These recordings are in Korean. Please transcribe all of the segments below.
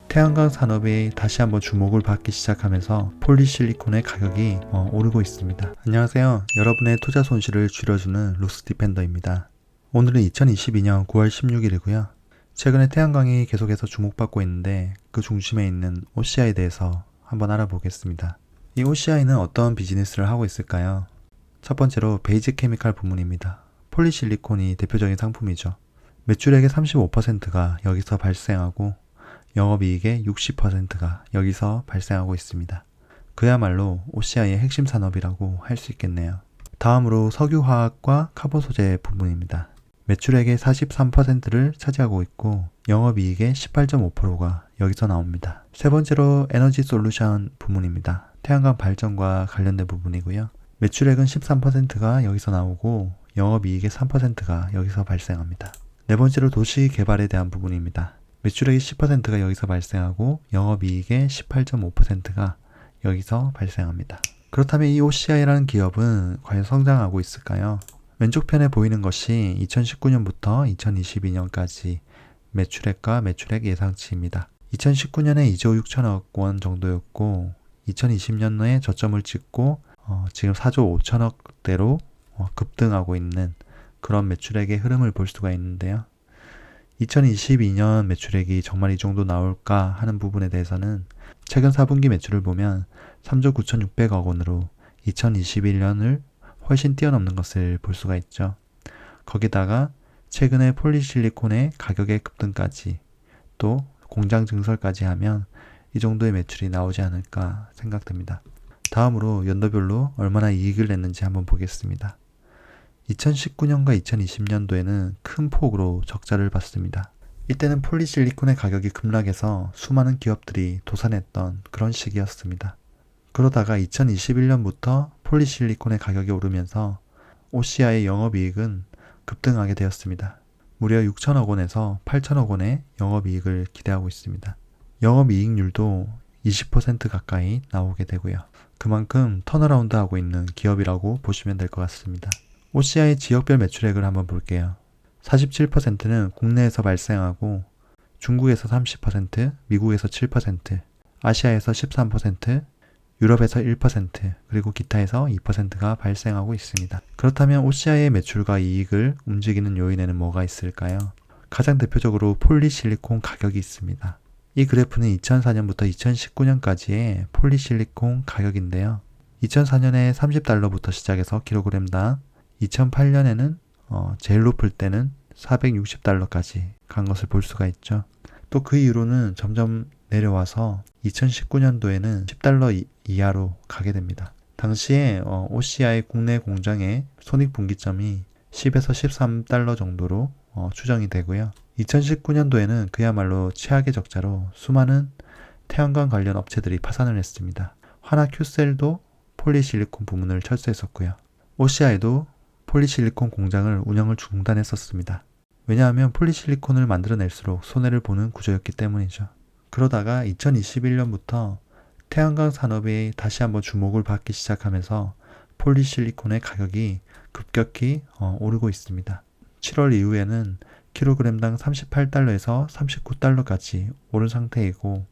태양광 산업이 다시 한번 주목을 받기 시작하면서 폴리실리콘의 가격이 오르고 있습니다. 안녕하세요. 여러분의 투자 손실을 줄여주는 로스디펜더입니다. 오늘은 2022년 9월 16일이고요. 최근에 태양광이 계속해서 주목받고 있는데 그 중심에 있는 OCI에 대해서 한번 알아보겠습니다. 이 OCI는 어떤 비즈니스를 하고 있을까요? 첫 번째로 베이직 케미칼 부문입니다. 폴리실리콘이 대표적인 상품이죠. 매출액의 35%가 여기서 발생하고 영업이익의 60%가 여기서 발생하고 있습니다. 그야말로 OCI의 핵심 산업이라고 할 수 있겠네요. 다음으로 석유화학과 카본 소재 부분입니다. 매출액의 43%를 차지하고 있고 영업이익의 18.5%가 여기서 나옵니다. 세 번째로 에너지 솔루션 부문입니다. 태양광 발전과 관련된 부분이고요. 매출액은 13%가 여기서 나오고 영업이익의 3%가 여기서 발생합니다. 네 번째로 도시 개발에 대한 부분입니다. 매출액의 10%가 여기서 발생하고 영업이익의 18.5%가 여기서 발생합니다. 그렇다면 이 OCI라는 기업은 과연 성장하고 있을까요? 왼쪽 편에 보이는 것이 2019년부터 2022년까지 매출액과 매출액 예상치입니다. 2019년에 2조 6천억 원 정도였고 2020년에 저점을 찍고 지금 4조 5천억대로 급등하고 있는 그런 매출액의 흐름을 볼 수가 있는데요. 2022년 매출액이 정말 이 정도 나올까 하는 부분에 대해서는 최근 4분기 매출을 보면 3조 9,600억 원으로 2021년을 훨씬 뛰어넘는 것을 볼 수가 있죠. 거기다가 최근에 폴리실리콘의 가격의 급등까지 또 공장 증설까지 하면 이 정도의 매출이 나오지 않을까 생각됩니다. 다음으로 연도별로 얼마나 이익을 냈는지 한번 보겠습니다. 2019년과 2020년도에는 큰 폭으로 적자를 봤습니다. 이때는 폴리실리콘의 가격이 급락해서 수많은 기업들이 도산했던 그런 시기였습니다. 그러다가 2021년부터 폴리실리콘의 가격이 오르면서 OCI의 영업이익은 급등하게 되었습니다. 무려 6천억 원에서 8천억 원의 영업이익을 기대하고 있습니다. 영업이익률도 20% 가까이 나오게 되고요. 그만큼 턴어라운드하고 있는 기업이라고 보시면 될 것 같습니다. OCI 지역별 매출액을 한번 볼게요. 47%는 국내에서 발생하고 중국에서 30%, 미국에서 7%, 아시아에서 13%, 유럽에서 1%, 그리고 기타에서 2%가 발생하고 있습니다. 그렇다면 OCI의 매출과 이익을 움직이는 요인에는 뭐가 있을까요? 가장 대표적으로 폴리실리콘 가격이 있습니다. 이 그래프는 2004년부터 2019년까지의 폴리실리콘 가격인데요. 2004년에 30달러부터 시작해서 킬로그램당 2008년에는 제일 높을 때는 460달러까지 간 것을 볼 수가 있죠. 또 그 이후로는 점점 내려와서 2019년도에는 10달러 이하로 가게 됩니다. 당시에 OCI 국내 공장의 손익분기점이 10에서 13달러 정도로 추정이 되고요. 2019년도에는 그야말로 최악의 적자로 수많은 태양광 관련 업체들이 파산을 했습니다. 하나큐셀도 폴리실리콘 부문을 철수했었고요. OCI도 폴리실리콘 공장을 운영을 중단했었습니다. 왜냐하면 폴리실리콘을 만들어낼수록 손해를 보는 구조였기 때문이죠. 그러다가 2021년부터 태양광 산업이 다시 한번 주목을 받기 시작하면서 폴리실리콘의 가격이 급격히 오르고 있습니다. 7월 이후에는 킬로그램당 38달러에서 39달러까지 오른 상태이고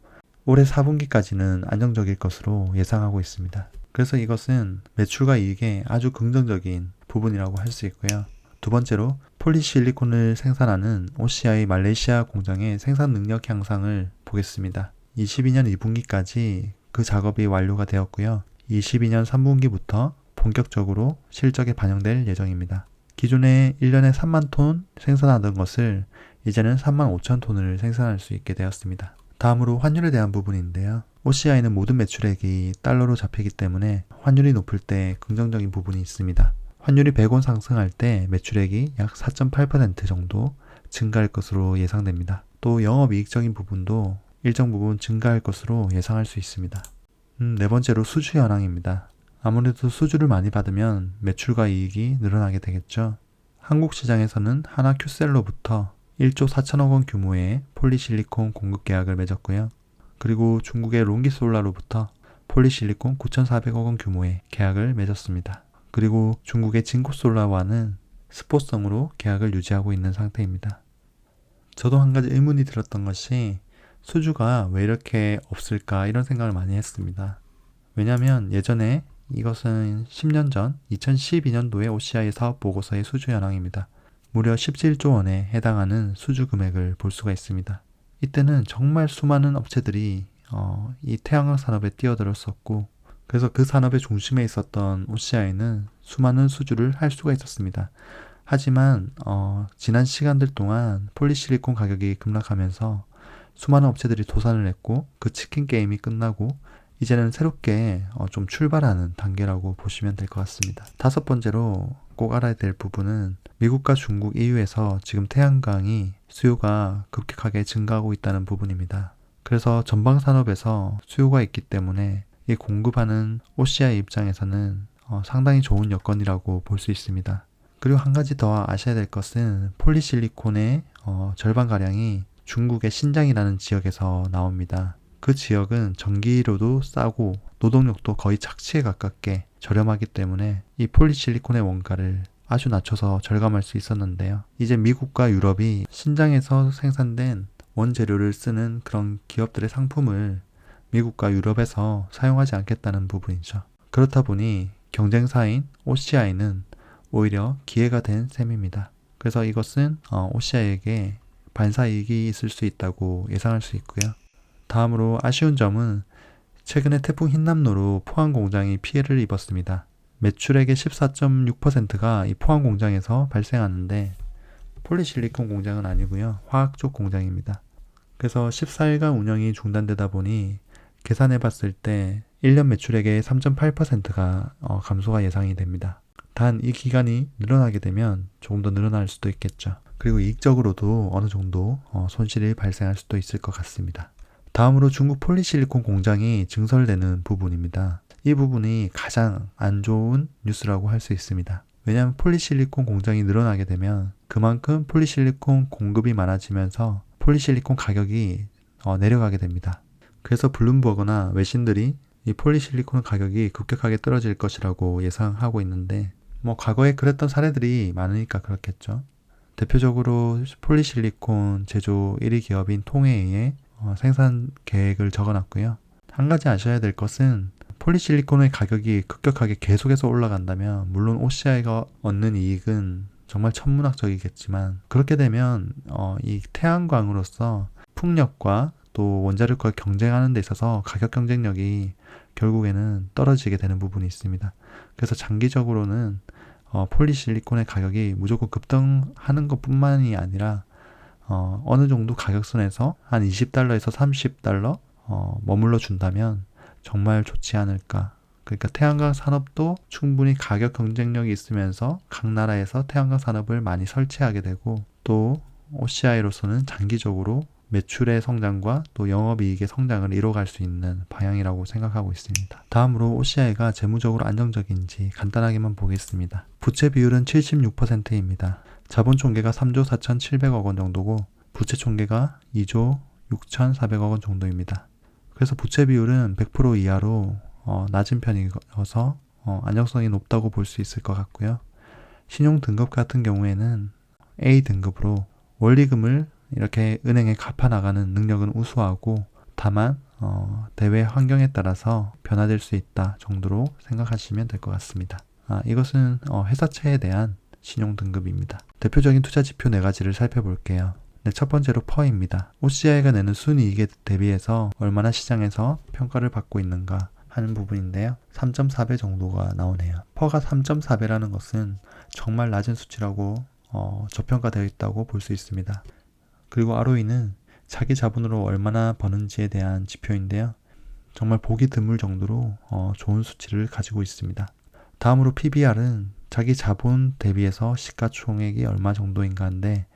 올해 4분기까지는 안정적일 것으로 예상하고 있습니다. 그래서 이것은 매출과 이익에 아주 긍정적인 부분이라고 할 수 있고요. 두 번째로 폴리실리콘을 생산하는 OCI 말레이시아 공장의 생산 능력 향상을 보겠습니다. 22년 2분기까지 그 작업이 완료가 되었고요. 22년 3분기부터 본격적으로 실적에 반영될 예정입니다. 기존에 1년에 3만 톤 생산하던 것을 이제는 3만 5천 톤을 생산할 수 있게 되었습니다. 다음으로 환율에 대한 부분인데요. OCI는 모든 매출액이 달러로 잡히기 때문에 환율이 높을 때 긍정적인 부분이 있습니다. 환율이 100원 상승할 때 매출액이 약 4.8% 정도 증가할 것으로 예상됩니다. 또 영업이익적인 부분도 일정 부분 증가할 것으로 예상할 수 있습니다. 네 번째로 수주 현황입니다. 아무래도 수주를 많이 받으면 매출과 이익이 늘어나게 되겠죠. 한국 시장에서는 하나큐셀로부터 1조 4천억 원 규모의 폴리실리콘 공급 계약을 맺었고요. 그리고 중국의 롱기솔라로부터 폴리실리콘 9,400억 원 규모의 계약을 맺었습니다. 그리고 중국의 진코솔라와는 스포성으로 계약을 유지하고 있는 상태입니다. 저도 한 가지 의문이 들었던 것이 수주가 왜 이렇게 없을까 이런 생각을 많이 했습니다. 왜냐하면 예전에 이것은 10년 전 2012년도에 OCI 사업 보고서의 수주 현황입니다. 무려 17조 원에 해당하는 수주 금액을 볼 수가 있습니다. 이때는 정말 수많은 업체들이 이 태양광 산업에 뛰어들었었고, 그래서 그 산업의 중심에 있었던 OCI는 수많은 수주를 할 수가 있었습니다. 하지만 지난 시간들 동안 폴리실리콘 가격이 급락하면서 수많은 업체들이 도산을 했고, 그 치킨 게임이 끝나고 이제는 새롭게 좀 출발하는 단계라고 보시면 될 것 같습니다. 다섯 번째로 꼭 알아야 될 부분은 미국과 중국 EU에서 지금 태양광이 수요가 급격하게 증가하고 있다는 부분입니다. 그래서 전방 산업에서 수요가 있기 때문에 이 공급하는 OCI 입장에서는 상당히 좋은 여건이라고 볼 수 있습니다. 그리고 한 가지 더 아셔야 될 것은 폴리실리콘의 절반가량이 중국의 신장이라는 지역에서 나옵니다. 그 지역은 전기료도 싸고 노동력도 거의 착취에 가깝게 저렴하기 때문에 이 폴리실리콘의 원가를 아주 낮춰서 절감할 수 있었는데요. 이제 미국과 유럽이 신장에서 생산된 원재료를 쓰는 그런 기업들의 상품을 미국과 유럽에서 사용하지 않겠다는 부분이죠. 그렇다 보니 경쟁사인 OCI는 오히려 기회가 된 셈입니다. 그래서 이것은 OCI에게 반사이익이 있을 수 있다고 예상할 수 있고요. 다음으로 아쉬운 점은 최근에 태풍 흰남노로 포항 공장이 피해를 입었습니다. 매출액의 14.6%가 이 포항 공장에서 발생하는데 폴리실리콘 공장은 아니고요. 화학 쪽 공장입니다. 그래서 14일간 운영이 중단되다 보니 계산해 봤을 때 1년 매출액의 3.8%가 감소가 예상이 됩니다. 단 이 기간이 늘어나게 되면 조금 더 늘어날 수도 있겠죠. 그리고 이익적으로도 어느 정도 손실이 발생할 수도 있을 것 같습니다. 다음으로 중국 폴리실리콘 공장이 증설되는 부분입니다. 이 부분이 가장 안 좋은 뉴스라고 할 수 있습니다. 왜냐하면 폴리실리콘 공장이 늘어나게 되면 그만큼 폴리실리콘 공급이 많아지면서 폴리실리콘 가격이 내려가게 됩니다. 그래서 블룸버그나 외신들이 이 폴리실리콘 가격이 급격하게 떨어질 것이라고 예상하고 있는데 과거에 그랬던 사례들이 많으니까 그렇겠죠. 대표적으로 폴리실리콘 제조 1위 기업인 통해에 생산 계획을 적어놨고요. 한 가지 아셔야 될 것은 폴리실리콘의 가격이 급격하게 계속해서 올라간다면 물론 OCI가 얻는 이익은 정말 천문학적이겠지만 그렇게 되면 이 태양광으로서 풍력과 또 원자력과 경쟁하는 데 있어서 가격 경쟁력이 결국에는 떨어지게 되는 부분이 있습니다. 그래서 장기적으로는 폴리실리콘의 가격이 무조건 급등하는 것뿐만이 아니라 어느 정도 가격선에서 한 $20에서 $30 머물러 준다면 정말 좋지 않을까. 그러니까 태양광 산업도 충분히 가격 경쟁력이 있으면서 각 나라에서 태양광 산업을 많이 설치하게 되고 또 OCI로서는 장기적으로 매출의 성장과 또 영업이익의 성장을 이뤄갈 수 있는 방향이라고 생각하고 있습니다. 다음으로 OCI가 재무적으로 안정적인지 간단하게만 보겠습니다. 부채 비율은 76%입니다. 자본 총계가 3조 4,700억 원 정도고 부채 총계가 2조 6,400억 원 정도입니다. 그래서 부채 비율은 100% 이하로 낮은 편이어서 안정성이 높다고 볼 수 있을 것 같고요. 신용 등급 같은 경우에는 A 등급으로 원리금을 이렇게 은행에 갚아 나가는 능력은 우수하고 다만 대외 환경에 따라서 변화될 수 있다 정도로 생각하시면 될 것 같습니다. 이것은 회사채에 대한 신용 등급입니다. 대표적인 투자 지표 4가지를 살펴볼게요. 첫 번째로 퍼입니다. OCI가 내는 순이익에 대비해서 얼마나 시장에서 평가를 받고 있는가 하는 부분인데요. 3.4배 정도가 나오네요. 퍼가 3.4배라는 것은 정말 낮은 수치라고 저평가되어 있다고 볼 수 있습니다. 그리고 ROE는 자기 자본으로 얼마나 버는지에 대한 지표인데요. 정말 보기 드물 정도로 좋은 수치를 가지고 있습니다. 다음으로 PBR은 자기 자본 대비해서 시가총액이 얼마 정도인가 한데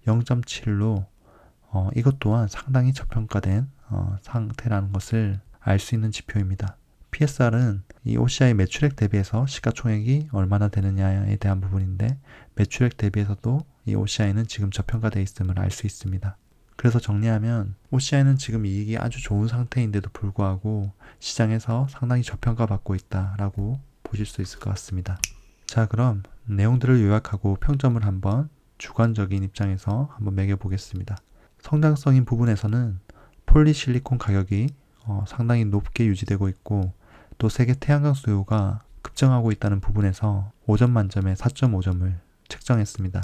0.7로 이것 또한 상당히 저평가된 상태라는 것을 알 수 있는 지표입니다. PSR은 이 OCI 매출액 대비해서 시가총액이 얼마나 되느냐에 대한 부분인데 매출액 대비해서도 이 OCI는 지금 저평가되어 있음을 알 수 있습니다. 그래서 정리하면 OCI는 지금 이익이 아주 좋은 상태인데도 불구하고 시장에서 상당히 저평가받고 있다라고 보실 수 있을 것 같습니다. 자, 그럼 내용들을 요약하고 평점을 한번 주관적인 입장에서 한번 매겨보겠습니다. 성장성인 부분에서는 폴리실리콘 가격이 상당히 높게 유지되고 있고 또 세계 태양광 수요가 급증하고 있다는 부분에서 5점 만점에 4.5점을 책정했습니다.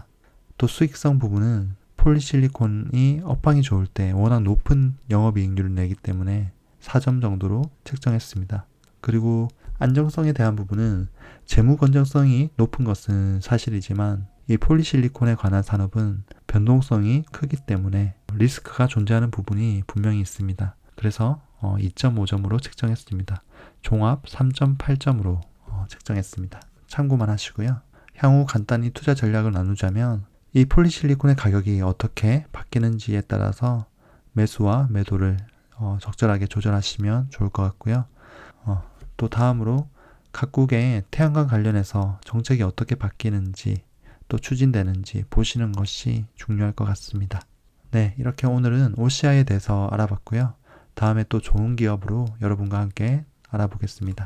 또 수익성 부분은 폴리실리콘이 업황이 좋을 때 워낙 높은 영업이익률을 내기 때문에 4점 정도로 책정했습니다. 그리고 안정성에 대한 부분은 재무 건전성이 높은 것은 사실이지만 이 폴리실리콘에 관한 산업은 변동성이 크기 때문에 리스크가 존재하는 부분이 분명히 있습니다. 그래서 2.5점으로 책정했습니다. 종합 3.8점으로 책정했습니다. 참고만 하시고요. 향후 간단히 투자 전략을 나누자면 이 폴리실리콘의 가격이 어떻게 바뀌는지에 따라서 매수와 매도를 적절하게 조절하시면 좋을 것 같고요. 또 다음으로 각국의 태양광 관련해서 정책이 어떻게 바뀌는지 또 추진되는지 보시는 것이 중요할 것 같습니다. 네, 이렇게 오늘은 OCI에 대해서 알아봤고요. 다음에 또 좋은 기업으로 여러분과 함께 알아보겠습니다.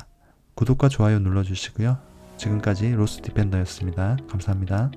구독과 좋아요 눌러주시고요. 지금까지 로스디펜더였습니다. 감사합니다.